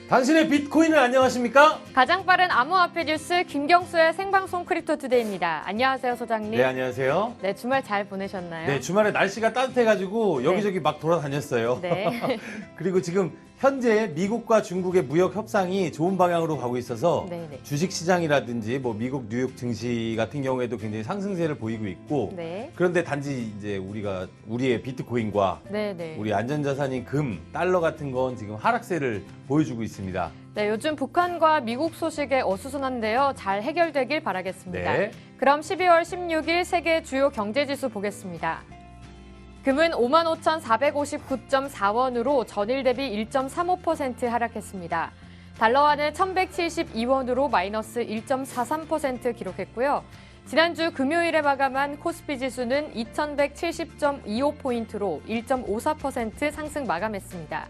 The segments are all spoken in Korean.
당신의 비트코인을 안녕하십니까? 가장 빠른 암호화폐 뉴스 김경수의 생방송 크립토투데이입니다. 안녕하세요, 소장님. 네, 안녕하세요. 네, 주말 잘 보내셨나요? 네, 주말에 날씨가 따뜻해가지고 여기저기 막 돌아다녔어요. 네. 그리고 지금 현재 미국과 중국의 무역 협상이 좋은 방향으로 가고 있어서 네네. 주식시장이라든지 뭐 미국 뉴욕 증시 같은 경우에도 굉장히 상승세를 보이고 있고 네. 그런데 단지 이제 우리의 비트코인과 네네. 우리 안전자산인 금, 달러 같은 건 지금 하락세를 보여주고 있습니다. 네, 요즘 북한과 미국 소식에 어수선한데요. 잘 해결되길 바라겠습니다. 네. 그럼 12월 16일 세계 주요 경제지수 보겠습니다. 금은 55,459.4원으로 전일 대비 1.35% 하락했습니다. 달러화는 1,172원으로 마이너스 1.43% 기록했고요. 지난주 금요일에 마감한 코스피 지수는 2,170.25포인트로 1.54% 상승 마감했습니다.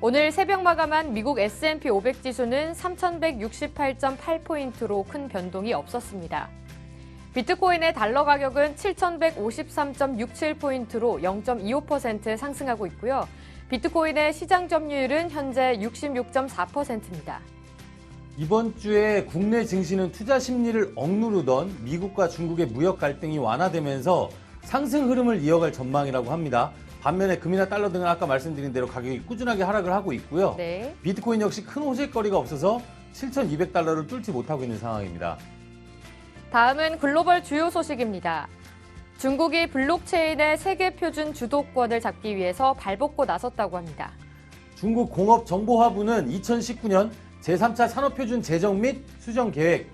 오늘 새벽 마감한 미국 S&P 500 지수는 3,168.8포인트로 큰 변동이 없었습니다. 비트코인의 달러 가격은 7,153.67포인트로 0.25% 상승하고 있고요. 비트코인의 시장 점유율은 현재 66.4%입니다. 이번 주에 국내 증시는 투자 심리를 억누르던 미국과 중국의 무역 갈등이 완화되면서 상승 흐름을 이어갈 전망이라고 합니다. 반면에 금이나 달러 등은 아까 말씀드린 대로 가격이 꾸준하게 하락을 하고 있고요. 네. 비트코인 역시 큰 호재거리가 없어서 7,200달러를 뚫지 못하고 있는 상황입니다. 다음은 글로벌 주요 소식입니다. 중국이 블록체인의 세계 표준 주도권을 잡기 위해서 발벗고 나섰다고 합니다. 중국 공업정보화부는 2019년 제3차 산업표준 제정 및 수정 계획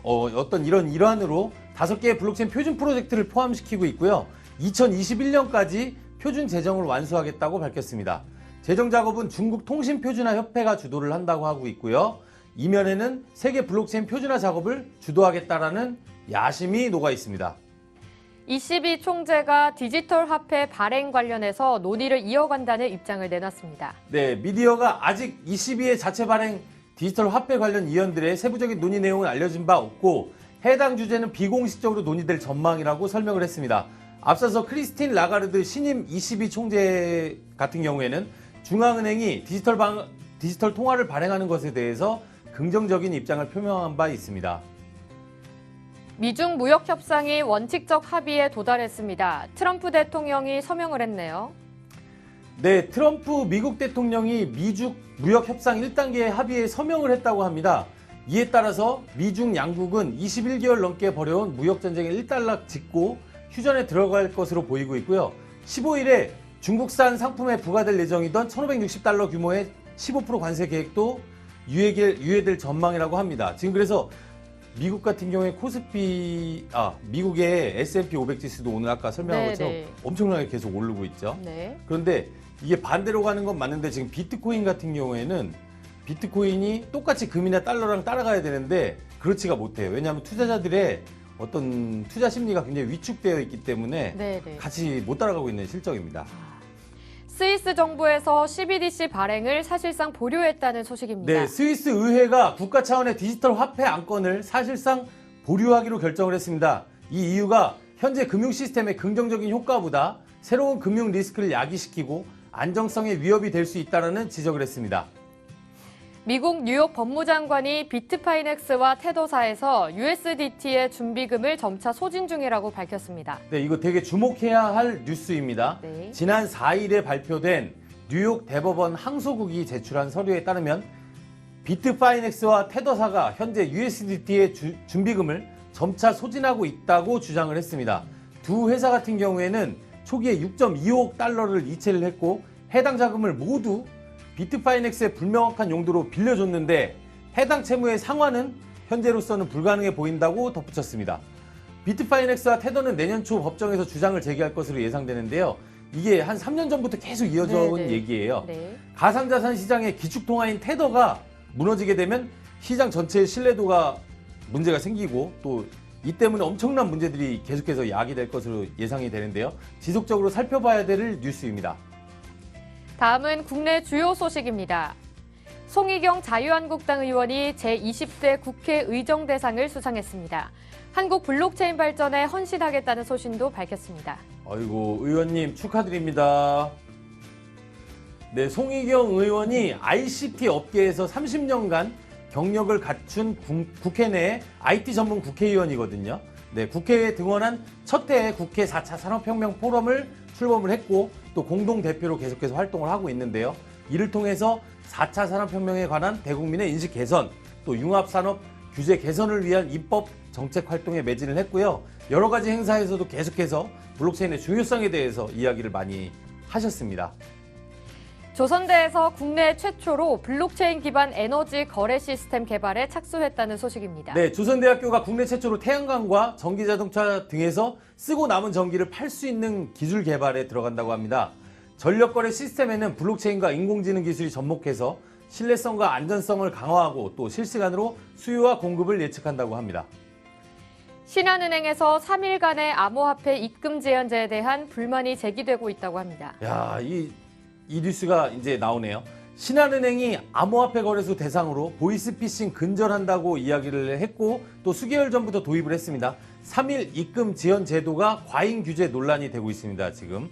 어떤 이런 일환으로 5개의 블록체인 표준 프로젝트를 포함시키고 있고요. 2021년까지 표준 제정을 완수하겠다고 밝혔습니다. 제정 작업은 중국 통신표준화 협회가 주도를 한다고 하고 있고요. 이면에는 세계 블록체인 표준화 작업을 주도하겠다라는 야심이 녹아 있습니다. ECB 총재가 디지털 화폐 발행 관련해서 논의를 이어간다는 입장을 내놨습니다. 네, 미디어가 아직 ECB의 자체 발행 디지털 화폐 관련 위원들의 세부적인 논의 내용은 알려진 바 없고 해당 주제는 비공식적으로 논의될 전망이라고 설명을 했습니다. 앞서서 크리스틴 라가르드 신임 ECB 총재 같은 경우에는 중앙은행이 디지털 통화를 발행하는 것에 대해서 긍정적인 입장을 표명한 바 있습니다. 미중 무역 협상이 원칙적 합의에 도달했습니다. 트럼프 대통령이 서명을 했네요. 네, 트럼프 미국 대통령이 미중 무역 협상 1단계 합의에 서명을 했다고 합니다. 이에 따라서 미중 양국은 21개월 넘게 벌여온 무역 전쟁의 일단락 짚고 휴전에 들어갈 것으로 보이고 있고요. 15일에 중국산 상품에 부과될 예정이던 1,560달러 규모의 15% 관세 계획도 유예될 전망이라고 합니다. 지금 그래서 미국 같은 경우에 미국의 S&P 500 지수도 오늘 아까 설명한 것처럼 엄청나게 계속 오르고 있죠. 네. 그런데 이게 반대로 가는 건 맞는데 지금 비트코인 같은 경우에는 비트코인이 똑같이 금이나 달러랑 따라가야 되는데 그렇지가 못해요. 왜냐하면 투자자들의 어떤 투자 심리가 굉장히 위축되어 있기 때문에 네네. 같이 못 따라가고 있는 실정입니다. 스위스 정부에서 CBDC 발행을 사실상 보류했다는 소식입니다. 네, 스위스 의회가 국가 차원의 디지털 화폐 안건을 사실상 보류하기로 결정을 했습니다. 이 이유가 현재 금융 시스템의 긍정적인 효과보다 새로운 금융 리스크를 야기시키고 안정성에 위협이 될 수 있다는 지적을 했습니다. 미국 뉴욕 법무장관이 비트파이넥스와 테더사에서 USDT의 준비금을 점차 소진 중이라고 밝혔습니다. 네, 이거 되게 주목해야 할 뉴스입니다. 네. 지난 4일에 발표된 뉴욕 대법원 항소국이 제출한 서류에 따르면 비트파이넥스와 테더사가 현재 USDT의 준비금을 점차 소진하고 있다고 주장을 했습니다. 두 회사 같은 경우에는 초기에 6.25억 달러를 이체를 했고 해당 자금을 모두 비트파이넥스의 불명확한 용도로 빌려줬는데 해당 채무의 상환은 현재로서는 불가능해 보인다고 덧붙였습니다. 비트파이넥스와 테더는 내년 초 법정에서 주장을 제기할 것으로 예상되는데요. 이게 한 3년 전부터 계속 이어져 온 얘기예요. 네. 가상자산 시장의 기축통화인 테더가 무너지게 되면 시장 전체의 신뢰도가 문제가 생기고 또 이 때문에 엄청난 문제들이 계속해서 야기될 것으로 예상이 되는데요. 지속적으로 살펴봐야 될 뉴스입니다. 다음은 국내 주요 소식입니다. 송희경 자유한국당 의원이 제20대 국회 의정대상을 수상했습니다. 한국 블록체인 발전에 헌신하겠다는 소신도 밝혔습니다. 아이고, 의원님 축하드립니다. 네, 송희경 의원이 ICT 업계에서 30년간 경력을 갖춘 국회 내 IT 전문 국회의원이거든요. 네, 국회에 등원한 첫 해에 국회 4차 산업혁명 포럼을 출범을 했고 또 공동대표로 계속해서 활동을 하고 있는데요. 이를 통해서 4차 산업혁명에 관한 대국민의 인식 개선, 또 융합산업 규제 개선을 위한 입법 정책 활동에 매진을 했고요. 여러 가지 행사에서도 계속해서 블록체인의 중요성에 대해서 이야기를 많이 하셨습니다. 조선대에서 국내 최초로 블록체인 기반 에너지 거래 시스템 개발에 착수했다는 소식입니다. 네, 조선대학교가 국내 최초로 태양광과 전기자동차 등에서 쓰고 남은 전기를 팔 수 있는 기술 개발에 들어간다고 합니다. 전력거래 시스템에는 블록체인과 인공지능 기술이 접목해서 신뢰성과 안전성을 강화하고 또 실시간으로 수요와 공급을 예측한다고 합니다. 신한은행에서 3일간의 암호화폐 입금 제한제에 대한 불만이 제기되고 있다고 합니다. 야, 이 뉴스가 이제 나오네요. 신한은행이 암호화폐 거래소 대상으로 보이스피싱 근절한다고 이야기를 했고 또 수개월 전부터 도입을 했습니다. 3일 입금 지연 제도가 과잉 규제 논란이 되고 있습니다. 지금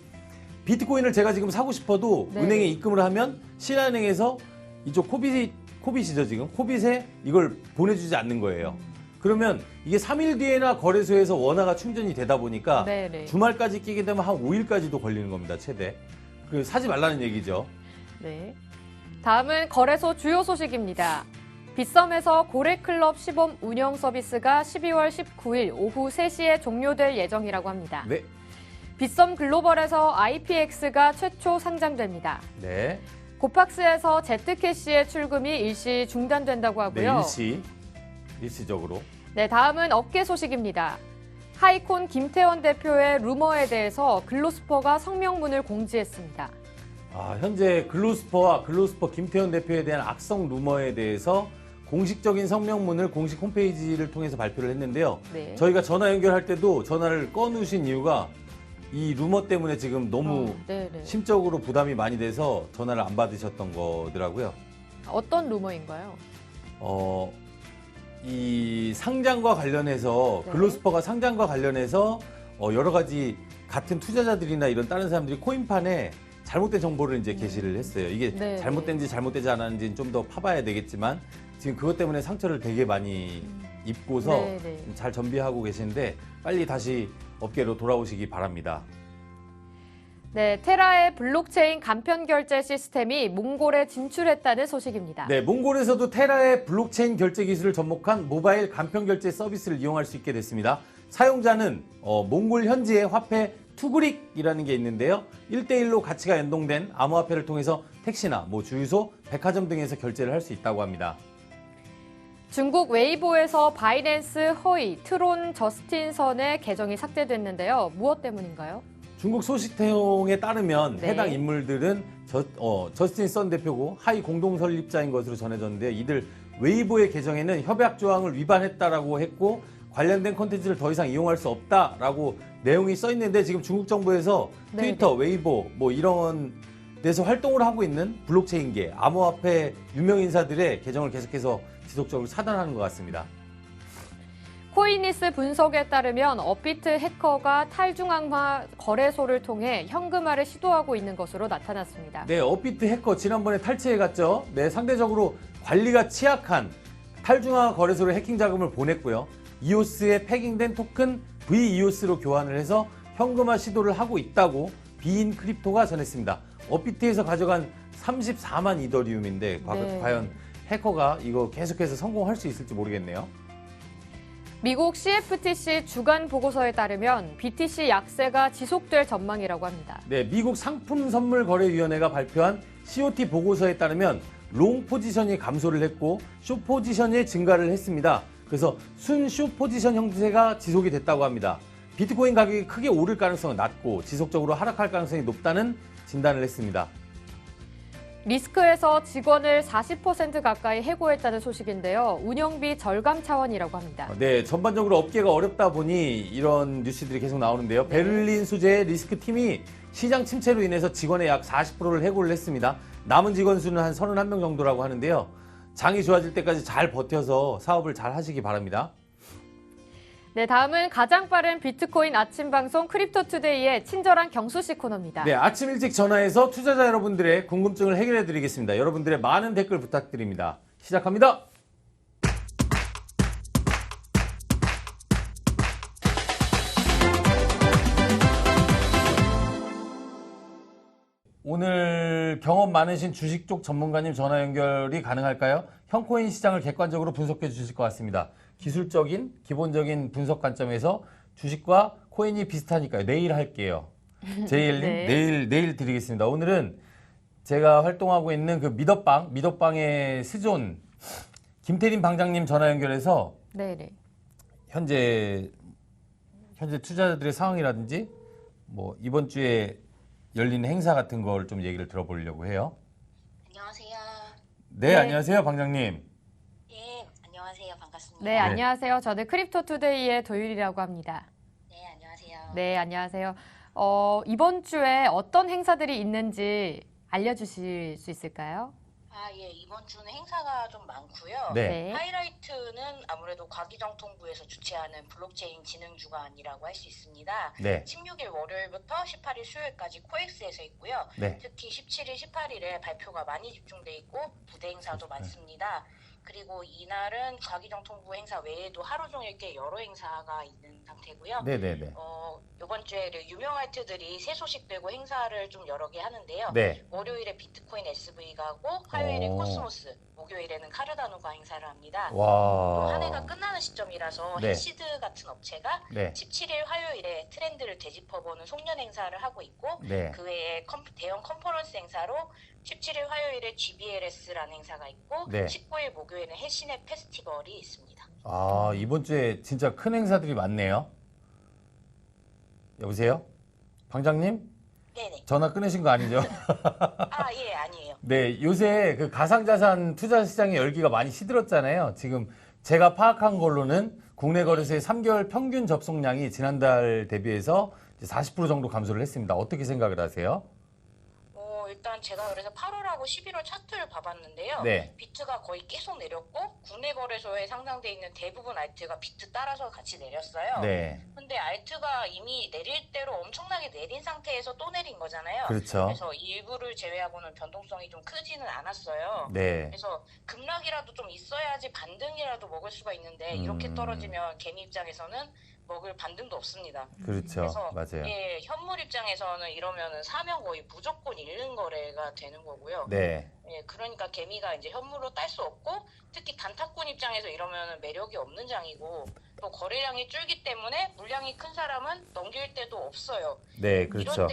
비트코인을 제가 지금 사고 싶어도 네. 은행에 입금을 하면 신한은행에서 이쪽 코빗이죠 지금 코빗에 이걸 보내주지 않는 거예요. 그러면 이게 3일 뒤에나 거래소에서 원화가 충전이 되다 보니까 네네. 주말까지 끼게 되면 한 5일까지도 걸리는 겁니다. 최대. 그 사지 말라는 얘기죠. 네. 다음은 거래소 주요 소식입니다. 빗썸에서 고래클럽 시범 운영 서비스가 12월 19일 오후 3시에 종료될 예정이라고 합니다. 네. 빗썸 글로벌에서 IPX가 최초 상장됩니다. 네. 고팍스에서 Z캐시의 출금이 일시 중단된다고 하고요. 네, 일시적으로. 네, 다음은 업계 소식입니다. 하이콘 김태원 대표의 루머에 대해서 글로스퍼가 성명문을 공지했습니다. 현재 글로스퍼와 글로스퍼 김태현 대표에 대한 악성 루머에 대해서 공식적인 성명문을 공식 홈페이지를 통해서 발표를 했는데요. 네. 저희가 전화 연결할 때도 전화를 꺼놓으신 이유가 이 루머 때문에 지금 너무 네네. 심적으로 부담이 많이 돼서 전화를 안 받으셨던 거더라고요. 어떤 루머인가요? 이 상장과 관련해서 네. 글로스퍼가 상장과 관련해서 여러 가지 같은 투자자들이나 이런 다른 사람들이 코인판에 잘못된 정보를 이제 게시를 했어요. 이게 네. 잘못된지 잘못되지 않았는지는 좀 더 파봐야 되겠지만 지금 그것 때문에 상처를 되게 많이 입고서 네. 잘 정비하고 계시는데 빨리 다시 업계로 돌아오시기 바랍니다. 네, 테라의 블록체인 간편 결제 시스템이 몽골에 진출했다는 소식입니다. 네, 몽골에서도 테라의 블록체인 결제 기술을 접목한 모바일 간편 결제 서비스를 이용할 수 있게 됐습니다. 사용자는 몽골 현지의 화폐 투그릭이라는 게 있는데요. 1대1로 가치가 연동된 암호화폐를 통해서 택시나 주유소, 백화점 등에서 결제를 할 수 있다고 합니다. 중국 웨이보에서 바이낸스, 허이, 트론, 저스틴선의 계정이 삭제됐는데요. 무엇 때문인가요? 중국 소식통에 따르면 네. 해당 인물들은 저스틴 선 대표고 하이 공동 설립자인 것으로 전해졌는데 이들 웨이보의 계정에는 협약 조항을 위반했다라고 했고 관련된 콘텐츠를 더 이상 이용할 수 없다라고 내용이 써 있는데 지금 중국 정부에서 네, 트위터, 웨이보 이런 데서 활동을 하고 있는 블록체인계, 암호화폐 유명 인사들의 계정을 계속해서 지속적으로 차단하는 것 같습니다. 코이니스 분석에 따르면 업비트 해커가 탈중앙화 거래소를 통해 현금화를 시도하고 있는 것으로 나타났습니다. 네, 업비트 해커 지난번에 탈취해갔죠. 네, 상대적으로 관리가 취약한 탈중앙화 거래소로 해킹 자금을 보냈고요. 이오스에 패깅된 토큰 VEOS로 교환을 해서 현금화 시도를 하고 있다고 비인 크립토가 전했습니다. 업비트에서 가져간 34만 이더리움인데 네. 과연 해커가 이거 계속해서 성공할 수 있을지 모르겠네요. 미국 CFTC 주간 보고서에 따르면 BTC 약세가 지속될 전망이라고 합니다. 네, 미국 상품선물거래위원회가 발표한 COT 보고서에 따르면 롱 포지션이 감소를 했고 숏 포지션이 증가를 했습니다. 그래서 순숏 포지션 형태가 지속이 됐다고 합니다. 비트코인 가격이 크게 오를 가능성은 낮고 지속적으로 하락할 가능성이 높다는 진단을 했습니다. 리스크에서 직원을 40% 가까이 해고했다는 소식인데요. 운영비 절감 차원이라고 합니다. 네, 전반적으로 업계가 어렵다 보니 이런 뉴스들이 계속 나오는데요. 베를린 소재의 리스크 팀이 시장 침체로 인해서 직원의 약 40%를 해고를 했습니다. 남은 직원 수는 한 31명 정도라고 하는데요. 장이 좋아질 때까지 잘 버텨서 사업을 잘 하시기 바랍니다. 네, 다음은 가장 빠른 비트코인 아침 방송 크립토투데이의 친절한 경수씨 코너입니다. 네, 아침 일찍 전화해서 투자자 여러분들의 궁금증을 해결해 드리겠습니다. 여러분들의 많은 댓글 부탁드립니다. 시작합니다. 오늘 경험 많으신 주식 쪽 전문가님 전화 연결이 가능할까요? 현코인 시장을 객관적으로 분석해 주실 것 같습니다. 기술적인, 기본적인 분석 관점에서 주식과 코인이 비슷하니까요. 내일 할게요. 제이엘님, 네. 내일 드리겠습니다. 오늘은 제가 활동하고 있는 그 미더빵의 스존, 김태림 방장님 전화 연결해서 네네. 현재 투자자들의 상황이라든지 뭐 이번 주에 열리는 행사 같은 걸 좀 얘기를 들어보려고 해요. 안녕하세요. 네, 안녕하세요, 방장님. 예, 안녕하세요. 반갑습니다. 네, 안녕하세요. 저는 크립토투데이의 도율이라고 합니다. 네, 안녕하세요. 네, 안녕하세요. 이번 주에 어떤 행사들이 있는지 알려주실 수 있을까요? 예, 이번 주는 행사가 좀 많고요. 네. 하이라이트는 아무래도 과기정통부에서 주최하는 블록체인 진흥 주간이라고 할 수 있습니다. 네. 16일 월요일부터 18일 수요일까지 코엑스에서 있고요. 네. 특히 17일, 18일에 발표가 많이 집중돼 있고 부대 행사도 많습니다. 그리고 이날은 과기정통부 행사 외에도 하루 종일 꽤 여러 행사가 있는 상태고요. 네네네. 이번 주에 유명 아트들이 새 소식되고 행사를 좀 여러 개 하는데요. 네. 월요일에 비트코인 SV가 하고 화요일에 오. 코스모스, 목요일에는 카르다노가 행사를 합니다. 또 와. 한 해가 끝나는 시점이라서 네. 해시드 같은 업체가 네. 17일 화요일에 트렌드를 되짚어보는 송년 행사를 하고 있고 네. 그 외에 대형 컨퍼런스 행사로 17일 화요일에 GBLS라는 행사가 있고 네. 19일 목요일에는 해시넷 페스티벌이 있습니다. 아, 이번 주에 진짜 큰 행사들이 많네요. 여보세요? 방장님? 네네. 전화 끊으신 거 아니죠? 예, 아니에요. 네, 요새 그 가상자산 투자 시장의 열기가 많이 시들었잖아요. 지금 제가 파악한 걸로는 국내 거래소의 3개월 평균 접속량이 지난달 대비해서 40% 정도 감소를 했습니다. 어떻게 생각을 하세요? 일단 제가 그래서 8월하고 11월 차트를 봐봤는데요. 네. 비트가 거의 계속 내렸고 국내 거래소에 상장돼 있는 대부분 알트가 비트 따라서 같이 내렸어요. 네. 근데 알트가 이미 내릴 대로 엄청나게 내린 상태에서 또 내린 거잖아요. 그렇죠. 그래서 일부를 제외하고는 변동성이 좀 크지는 않았어요. 네. 그래서 급락이라도 좀 있어야지 반등이라도 먹을 수가 있는데 이렇게 떨어지면 개미 입장에서는 먹을 반등도 없습니다. 그렇죠. 그래서 맞아요. 현물 입장에서는 이러면은 사면 거의 무조건 잃는 거래가 되는 거고요. 네. 그러니까 개미가 이제 현물로 딸 수 없고 특히 단타꾼 입장에서 이러면은 매력이 없는 장이고 또 거래량이 줄기 때문에 물량이 큰 사람은 넘길 때도 없어요. 네, 그렇죠.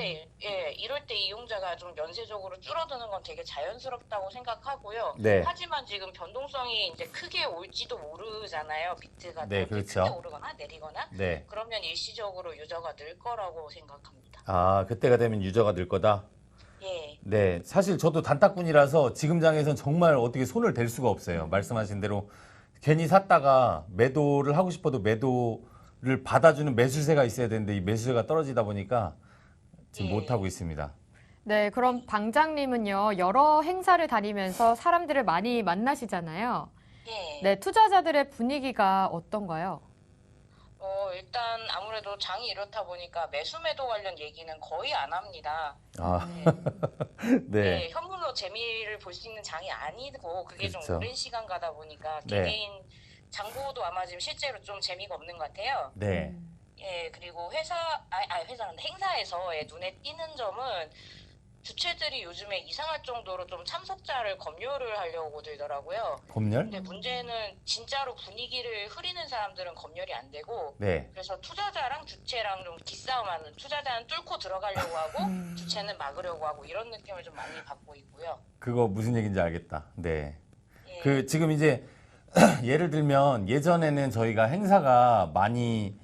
이럴 때 이용자가 좀 연쇄적으로 줄어드는 건 되게 자연스럽다고 생각하고요. 네. 하지만 지금 변동성이 이제 크게 올지도 모르잖아요. 비트가 네, 그렇죠. 크게 오르거나 내리거나. 네. 그러면 일시적으로 유저가 늘 거라고 생각합니다. 아, 그때가 되면 유저가 늘 거다? 예. 네, 사실 저도 단타꾼이라서 지금 장에선 정말 어떻게 손을 댈 수가 없어요. 말씀하신 대로 괜히 샀다가 매도를 하고 싶어도 매도를 받아주는 매수세가 있어야 되는데 이 매수세가 떨어지다 보니까 지금 못하고 있습니다. 네, 그럼 방장님은요, 여러 행사를 다니면서 사람들을 많이 만나시잖아요. 예. 네, 투자자들의 분위기가 어떤가요? 일단 아무래도 장이 이렇다 보니까 매수 매도 관련 얘기는 거의 안 합니다. 아, 네. 현물로 재미를 볼 수 있는 장이 아니고 그게 그렇죠. 좀 오랜 시간 가다 보니까 네. 개개인 장보도 아마 지금 실제로 좀 재미가 없는 것 같아요. 네. 그리고 행사에서 눈에 띄는 점은 주체들이 요즘에 이상할 정도로 좀 참석자를 검열을 하려고 들더라고요. 검열? 근데 문제는 진짜로 분위기를 흐리는 사람들은 검열이 안 되고 네. 그래서 투자자랑 주체랑 좀 기싸움하는 투자자는 뚫고 들어가려고 하고 주체는 막으려고 하고 이런 느낌을 좀 많이 받고 있고요. 그거 무슨 얘기인지 알겠다. 네. 예. 그 지금 이제 예를 들면 예전에는 저희가 행사가 많이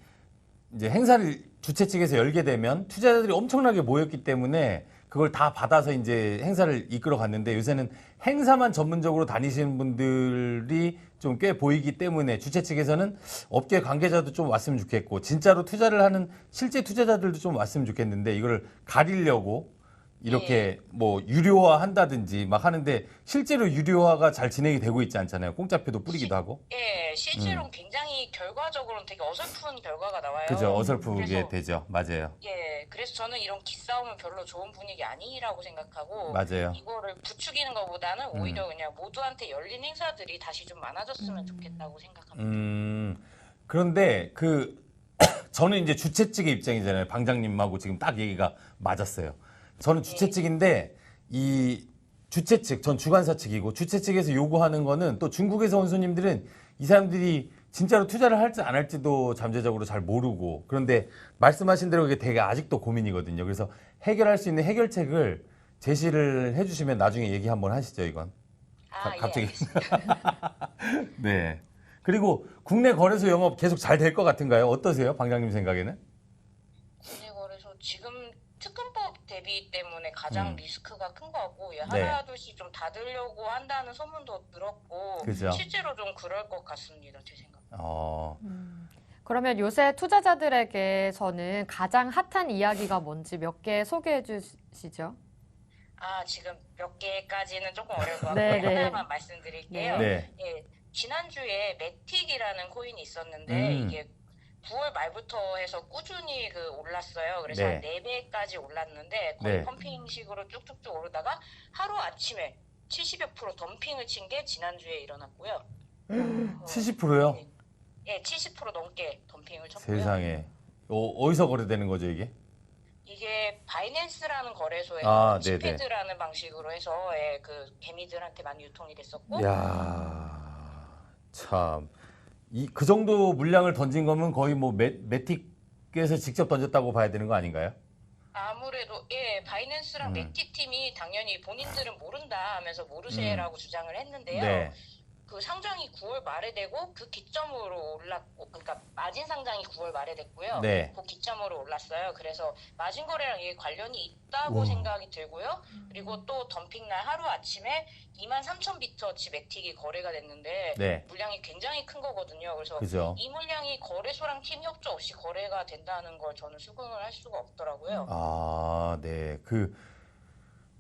이제 행사를 주최 측에서 열게 되면 투자자들이 엄청나게 모였기 때문에 그걸 다 받아서 이제 행사를 이끌어 갔는데 요새는 행사만 전문적으로 다니시는 분들이 좀 꽤 보이기 때문에 주최 측에서는 업계 관계자도 좀 왔으면 좋겠고 진짜로 투자를 하는 실제 투자자들도 좀 왔으면 좋겠는데 이걸 가리려고 이렇게 뭐 유료화 한다든지 막 하는데 실제로 유료화가 잘 진행이 되고 있지 않잖아요. 공짜표도 뿌리기도 하고. 예, 실제로 굉장히 결과적으로는 되게 어설픈 결과가 나와요. 그죠. 어설프게 그래서, 되죠. 맞아요. 예, 그래서 저는 이런 기싸움은 별로 좋은 분위기 아니라고 생각하고 맞아요. 이거를 부추기는 것보다는 오히려 그냥 모두한테 열린 행사들이 다시 좀 많아졌으면 좋겠다고 생각합니다. 그런데 저는 이제 주최 측의 입장이잖아요. 방장님하고 지금 딱 얘기가 맞았어요. 저는 주최 측인데 이 주최 측, 전 주관사 측이고 주최 측에서 요구하는 거는 또 중국에서 온 손님들은 이 사람들이 진짜로 투자를 할지 안 할지도 잠재적으로 잘 모르고 그런데 말씀하신 대로 그게 되게 아직도 고민이거든요. 그래서 해결할 수 있는 해결책을 제시를 해주시면 나중에 얘기 한번 하시죠, 이건. 예, 갑자기. 알겠습니다. 네. 그리고 국내 거래소 영업 계속 잘 될 것 같은가요? 어떠세요? 방장님 생각에는? 국내 거래소 지금 특근법 대비 때문에 가장 리스크가 큰 거고 네. 하나둘씩 좀 닫으려고 한다는 소문도 들었고 그죠. 실제로 좀 그럴 것 같습니다. 제 생각. 그러면 요새 투자자들에게서는 가장 핫한 이야기가 뭔지 몇 개 소개해 주시죠. 지금 몇 개까지는 조금 어려울 것 같고 네네. 하나만 말씀드릴게요. 네. 예, 지난주에 매틱이라는 코인이 있었는데 이게 9월 말부터 해서 꾸준히 올랐어요. 그래서 네. 한 4배까지 올랐는데 거의 네. 펌핑식으로 쭉쭉쭉 오르다가 하루 아침에 70여 프로 덤핑을 친 게 지난주에 일어났고요. 70%요? 예, 70% 넘게 덤핑을 쳤고요. 세상에. 어디서 거래되는 거죠, 이게? 이게 바이낸스라는 거래소에서 네네. 스피드라는 방식으로 해서 개미들한테 많이 유통이 됐었고 야, 참. 그 정도 물량을 던진 거면 거의 뭐 매틱에서 직접 던졌다고 봐야 되는 거 아닌가요? 아무래도 바이낸스랑 매틱 팀이 당연히 본인들은 모른다 하면서 모르세라고 주장을 했는데요. 네. 그 상장이 9월 말에 되고 그 기점으로 올랐고, 그러니까 마진 상장이 9월 말에 됐고요. 네. 그 기점으로 올랐어요. 그래서 마진 거래랑 이게 관련이 있다고 생각이 들고요. 그리고 또 덤핑날 하루 아침에 23,000비터치 매틱이 거래가 됐는데 네. 물량이 굉장히 큰 거거든요. 그래서 그죠. 이 물량이 거래소랑 팀 협조 없이 거래가 된다는 걸 저는 수긍을 할 수가 없더라고요. 네.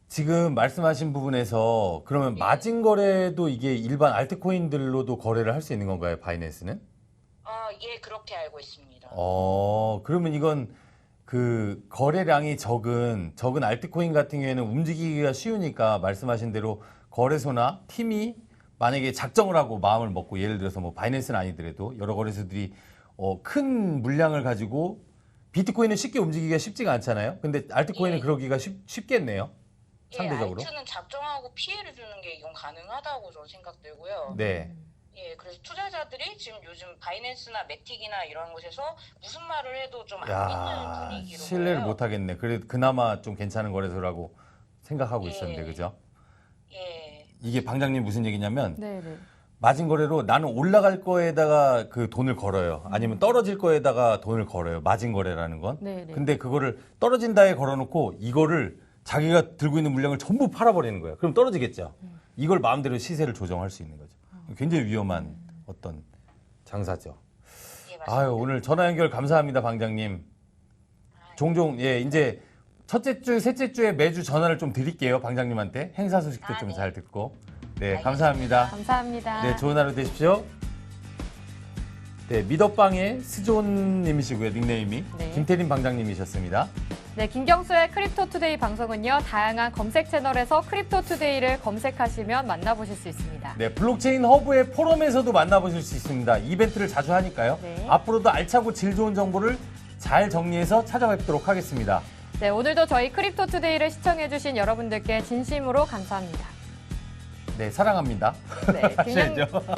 지금 말씀하신 부분에서 그러면 마진 거래도 이게 일반 알트코인들로도 거래를 할 수 있는 건가요, 바이낸스는? 예, 그렇게 알고 있습니다. 그러면 이건 거래량이 적은 알트코인 같은 경우에는 움직이기가 쉬우니까 말씀하신 대로 거래소나 팀이 만약에 작정을 하고 마음을 먹고 예를 들어서 뭐 바이낸스는 아니더라도 여러 거래소들이 큰 물량을 가지고 비트코인은 쉽게 움직이기가 쉽지가 않잖아요. 근데 알트코인은 그러기가 쉽겠네요. 상대적으로. 알트는 작정하고 피해를 주는 게 이건 가능하다고 저는 생각되고요. 네. 예, 그래서 투자자들이 지금 요즘 바이낸스나 매틱이나 이런 곳에서 무슨 말을 해도 좀 안 믿는 분위기로 신뢰를 보여요. 못 하겠네. 그래도 그나마 좀 괜찮은 거래소라고 생각하고 있었는데, 그죠? 예. 이게 방장님 무슨 얘기냐면 네네. 마진 거래로 나는 올라갈 거에다가 돈을 걸어요. 아니면 떨어질 거에다가 돈을 걸어요. 마진 거래라는 건. 네네. 근데 그거를 떨어진다에 걸어놓고 이거를 자기가 들고 있는 물량을 전부 팔아버리는 거예요. 그럼 떨어지겠죠. 이걸 마음대로 시세를 조정할 수 있는 거죠. 굉장히 위험한 어떤 장사죠. 예, 맞습니다. 오늘 전화 연결 감사합니다, 방장님. 종종 이제 첫째 주, 셋째 주에 매주 전화를 좀 드릴게요, 방장님한테. 행사 소식도 좀 네. 잘 듣고. 네, 감사합니다. 감사합니다. 네, 좋은 하루 되십시오. 네, 미더빵의 스존님이시고요, 닉네임이. 네. 김태림 방장님이셨습니다. 네, 김경수의 크립토투데이 방송은요, 다양한 검색 채널에서 크립토투데이를 검색하시면 만나보실 수 있습니다. 네, 블록체인 허브의 포럼에서도 만나보실 수 있습니다. 이벤트를 자주 하니까요. 네. 앞으로도 알차고 질 좋은 정보를 잘 정리해서 찾아뵙도록 하겠습니다. 네, 오늘도 저희 크립토투데이를 시청해주신 여러분들께 진심으로 감사합니다. 네, 사랑합니다. 네,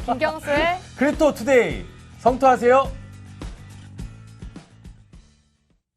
김경수의 크립토 투데이 성투하세요.